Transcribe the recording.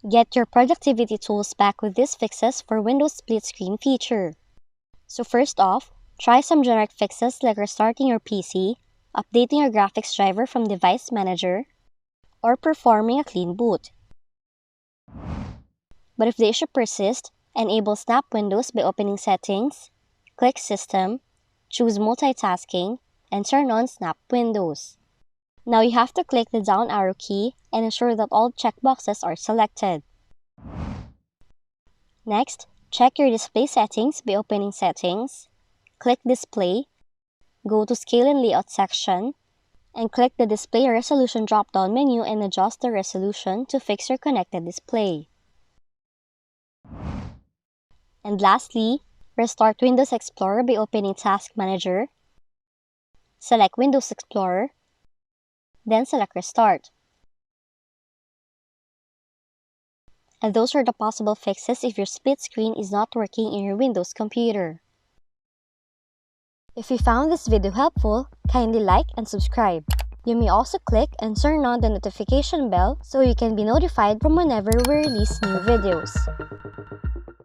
Get your productivity tools back with these fixes for Windows split screen feature. So first off, try some generic fixes like restarting your PC, updating your graphics driver from Device Manager, or performing a clean boot. But if the issue persists, enable Snap Windows by opening Settings, click System, choose Multitasking, and turn on Snap Windows. Now you have to click the down arrow key and ensure that all checkboxes are selected. Next, check your display settings by opening Settings, click Display, go to Scale and Layout section, and click the Display Resolution drop-down menu and adjust the resolution to fix your connected display. And lastly, restart Windows Explorer by opening Task Manager, select Windows Explorer, then select Restart. And those are the possible fixes if your split screen is not working in your Windows computer. If you found this video helpful, kindly like and subscribe. You may also click and turn on the notification bell so you can be notified from whenever we release new videos.